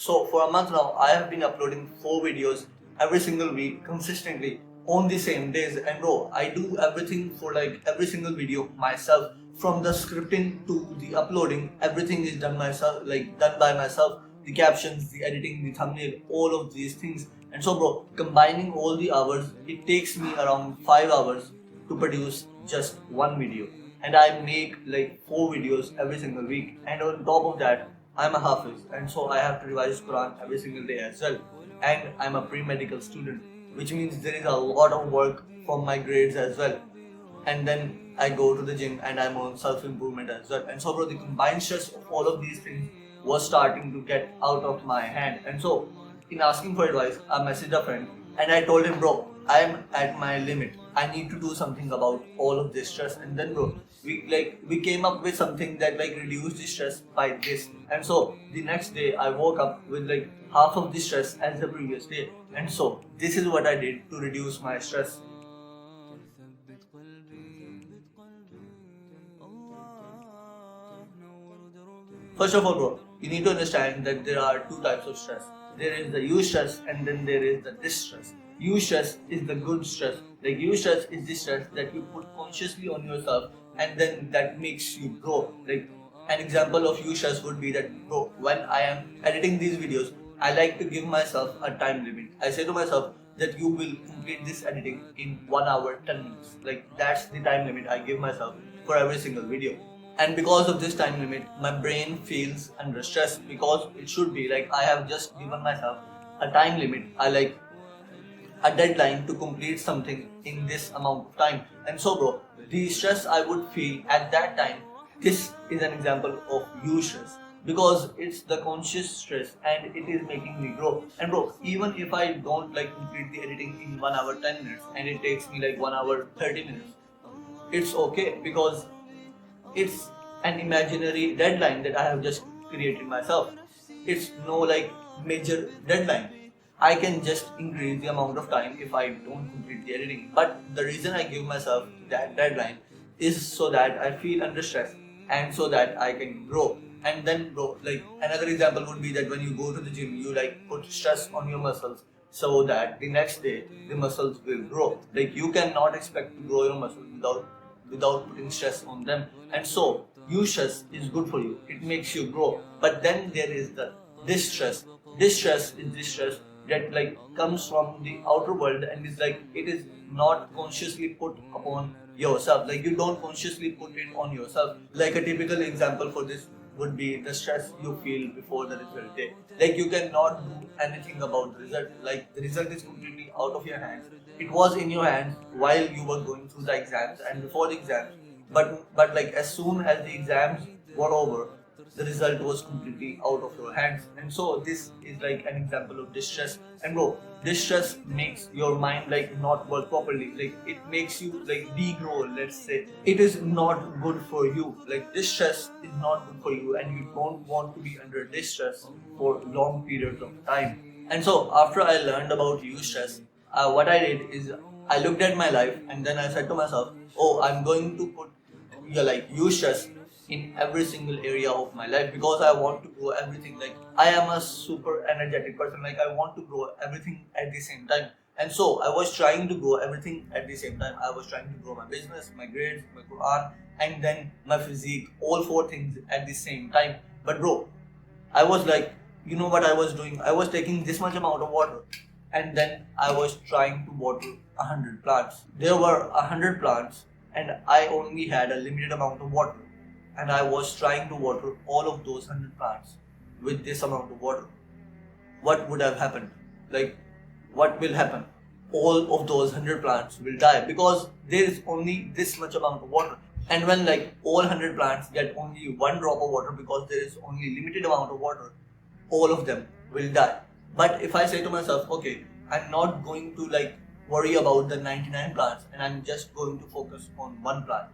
So for a month now, I have been uploading 4 videos every single week consistently on the same days. And bro, I do everything for like every single video myself. From the scripting to the uploading, everything is done myself, like done by myself. The captions, the editing, the thumbnail, all of these things. And so bro, combining all the hours, it takes me around 5 hours to produce just one video. And I make like 4 videos every single week. And on top of that, I'm a Hafiz, and so I have to revise Quran every single day as well. And I'm a pre-medical student, which means there is a lot of work from my grades as well. And then I go to the gym and I'm on self-improvement as well. And so bro, the combined stress of all of these things was starting to get out of my hand. And so in asking for advice, I messaged a friend and I told him, bro, I'm at my limit. I need to do something about all of this stress. And then bro, we came up with something that like reduced the stress by this. And so the next day I woke up with like half of the stress as the previous day. And so this is what I did to reduce my stress. First of all, bro, you need to understand that there are two types of stress. There is the eustress and then there is the distress. Eustress is the good stress. Like eustress is the stress that you put consciously on yourself and then that makes you grow. Like an example of eustress would be that, bro, when I am editing these videos, I like to give myself a time limit. I say to myself that you will complete this editing in 1 hour 10 minutes. Like that's the time limit I give myself for every single video. And because of this time limit, my brain feels under stress because it should be like I have just given myself a time limit. I like a deadline to complete something in this amount of time. And so bro, the stress I would feel at that time, this is an example of eustress because it's the conscious stress and it is making me grow. And bro, even if I don't like complete the editing in 1 hour 10 minutes and it takes me like 1 hour 30 minutes, it's okay because it's an imaginary deadline that I have just created myself. It's no like major deadline. I can just increase the amount of time if I don't complete the editing. But the reason I give myself that deadline is so that I feel under stress and so that I can grow. And then bro, like another example would be that when you go to the gym, you like put stress on your muscles so that the next day the muscles will grow. Like you cannot expect to grow your muscles without putting stress on them. And so eustress is good for you, it makes you grow. But then there is the distress. Distress is the stress that like comes from the outer world and is like it is not consciously put upon yourself. Like you don't consciously put it on yourself. Like a typical example for this would be the stress you feel before the result day. Like you cannot do anything about the result. Like the result is completely out of your hands. It was in your hands while you were going through the exams and before the exams. But like as soon as the exams were over, the result was completely out of your hands. And so this is like an example of distress. And bro, distress makes your mind like not work properly. Like it makes you like degrow, let's say. It is not good for you. Like distress is not good for you and you don't want to be under distress for long periods of time. And so after I learned about eustress, what I did is I looked at my life and then I said to myself, oh, I'm going to put like eustress in every single area of my life because I want to grow everything. Like I am a super energetic person. Like I want to grow everything at the same time. And so I was trying to grow everything at the same time. I was trying to grow my business, my grades, my Quran, and then my physique, all 4 things at the same time. But bro, I was like, you know what I was doing? I was taking this much amount of water and then I was trying to water 100 plants. There were 100 plants and I only had a limited amount of water. And I was trying to water all of those 100 plants with this amount of water. What would have happened? Like, what will happen? All of those 100 plants will die because there is only this much amount of water. And when like all 100 plants get only 1 drop of water because there is only limited amount of water, all of them will die. But if I say to myself, okay, I'm not going to like worry about the 99 plants and I'm just going to focus on 1 plant.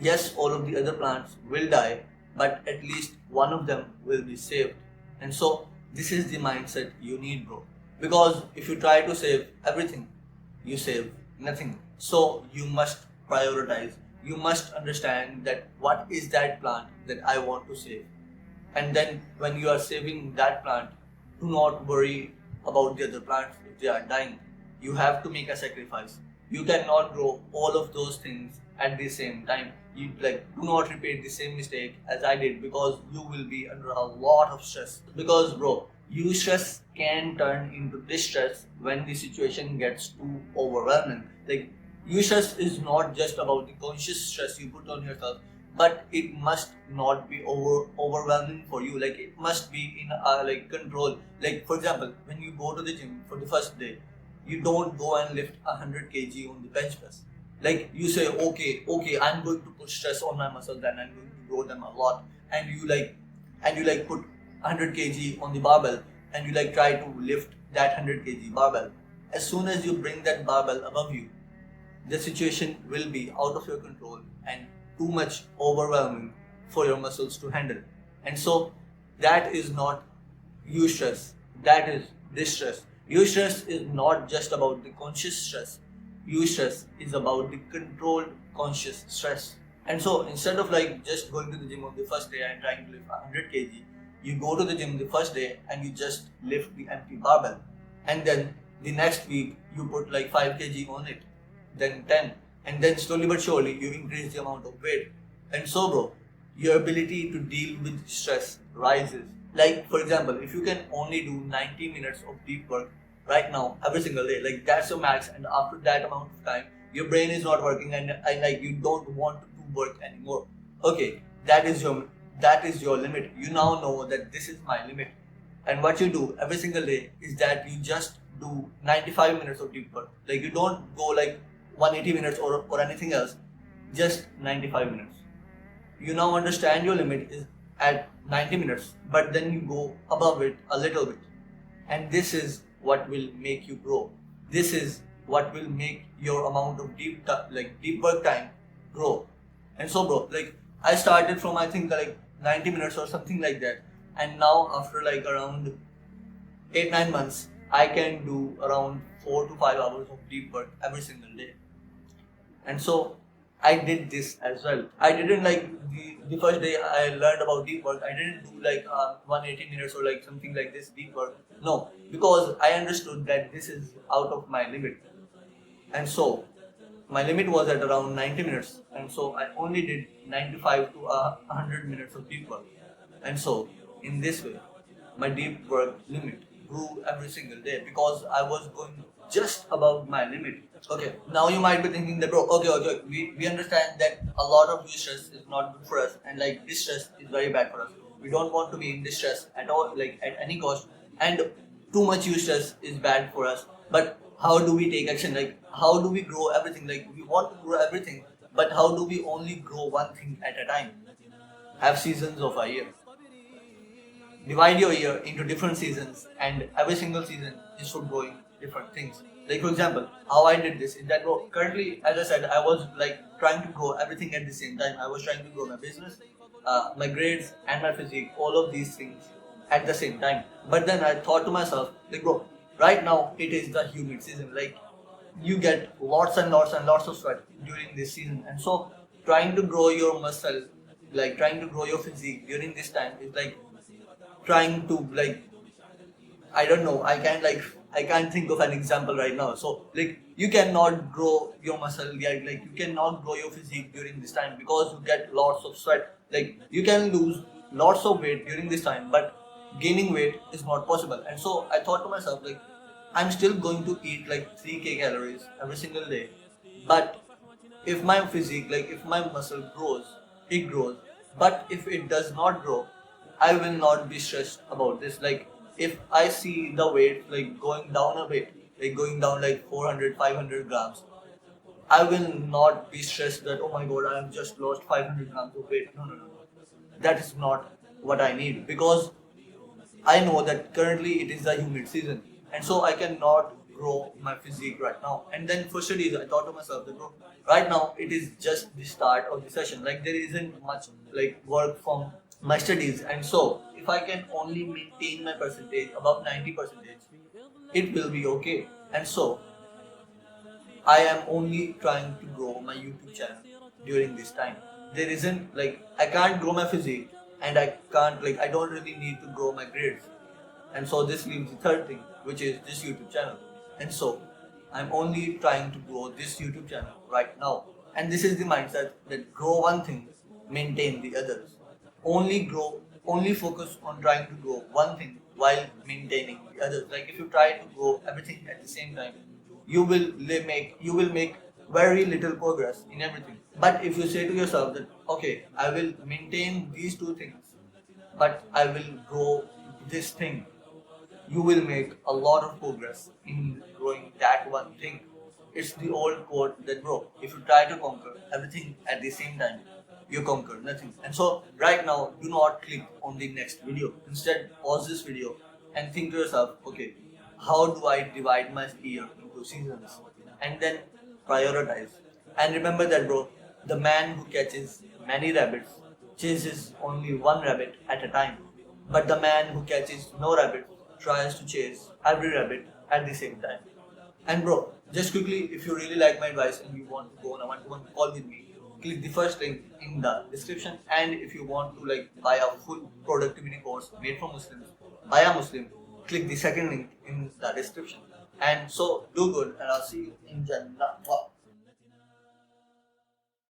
Yes, all of the other plants will die, but at least one of them will be saved. And so this is the mindset you need, bro. Because if you try to save everything, you save nothing. So you must prioritize. You must understand that what is that plant that I want to save. And then when you are saving that plant, do not worry about the other plants if they are dying. You have to make a sacrifice. You cannot grow all of those things at the same time. You do not repeat the same mistake as I did, because you will be under a lot of stress. Because bro, you stress can turn into distress when the situation gets too overwhelming. You stress is not just about the conscious stress you put on yourself, but it must not be overwhelming for you. It must be in control. For example, when you go to the gym for the first day, you don't go and lift 100 kg on the bench press. You say, okay, I'm going to put stress on my muscles and I'm going to grow them a lot. And you put 100 kg on the barbell, and you try to lift that 100 kg barbell. As soon as you bring that barbell above you, the situation will be out of your control and too much overwhelming for your muscles to handle. And so that is not eustress, that is distress. Eustress is not just about the conscious stress. Eustress is about the controlled conscious stress. And so instead of just going to the gym on the first day and trying to lift 100 kg, you go to the gym the first day and you just lift the empty barbell. And then the next week you put 5 kg on it, then 10, and then slowly but surely you increase the amount of weight. And so bro, your ability to deal with stress rises. For example, if you can only do 90 minutes of deep work right now every single day, that's your max, and after that amount of time your brain is not working, and you don't want to do work anymore. Okay, that is your limit. You now know that this is my limit. And what you do every single day is that you just do 95 minutes of deep work. You don't go 180 minutes or anything else, just 95 minutes. You now understand your limit is at 90 minutes, but then you go above it a little bit. And this is what will make you grow. This is what will make your amount of deep work time grow. And so bro, I started from I think 90 minutes or something like that, and now after around 8-9 months I can do around 4 to 5 hours of deep work every single day. And so I did this as well. I didn't the first day I learned about deep work, I didn't do 180 minutes or something like this deep work. No, because I understood that this is out of my limit. And so my limit was at around 90 minutes, and so I only did 95 to 100 minutes of deep work. And so in this way, my deep work limit grew every single day, because I was going just above my limit. Okay, now you might be thinking that bro, okay, we understand that a lot of distress is not good for us, and distress is very bad for us. We don't want to be in distress at all, at any cost, and too much distress is bad for us. But how do we take action? How do we grow everything? We want to grow everything, but how do we only grow one thing at a time? Have seasons of a year. Divide your year into different seasons, and every single season is for growing different things. For example, how I did this is that currently, as I said, I was trying to grow everything at the same time. I was trying to grow my business, my grades, and my physique, all of these things at the same time. But then I thought to myself, bro, right now it is the humid season. You get lots and lots and lots of sweat during this season, and so trying to grow your muscle, trying to grow your physique during this time is trying to I don't know, I can't think of an example right now. So you cannot grow your muscle, you cannot grow your physique during this time, because you get lots of sweat. You can lose lots of weight during this time, but gaining weight is not possible. And so I thought to myself, I'm still going to eat 3k calories every single day, but if my physique, if my muscle grows, it grows. But if it does not grow, I will not be stressed about this. If I see the weight going down a bit, going down 400, 500 grams, I will not be stressed that, oh my god, I have just lost 500 grams of weight. No. That is not what I need, because I know that currently it is the humid season, and so I cannot grow my physique right now. And then for studies, I thought to myself that, bro, right now it is just the start of the session. There isn't much work from my studies, and so if I can only maintain my percentage above 90%, it will be okay. And so I am only trying to grow my YouTube channel during this time. There isn't I can't grow my physique, and I can't I don't really need to grow my grades. And so this leaves the third thing, which is this YouTube channel. And so I'm only trying to grow this YouTube channel right now. And this is the mindset that grow one thing, maintain the others. Only grow, only focus on trying to grow one thing while maintaining the others. Like if you try to grow everything at the same time, you will make very little progress in everything. But if you say to yourself that okay, I will maintain these two things, but I will grow this thing, you will make a lot of progress in growing that one thing. It's the old quote that bro, if you try to conquer everything at the same time, you conquer nothing. And so right now, do not click on the next video. Instead, pause this video and think to yourself, okay, how do I divide my year into seasons? And then prioritize. And remember that bro, the man who catches many rabbits chases only one rabbit at a time. But the man who catches no rabbit tries to chase every rabbit at the same time. And bro, just quickly, if you really like my advice and you want to go on a one-to-one call with me, click the first link in the description. And if you want to like buy a full productivity course made for Muslims by a Muslim, click the second link in the description. And so do good, and I'll see you in Jannah.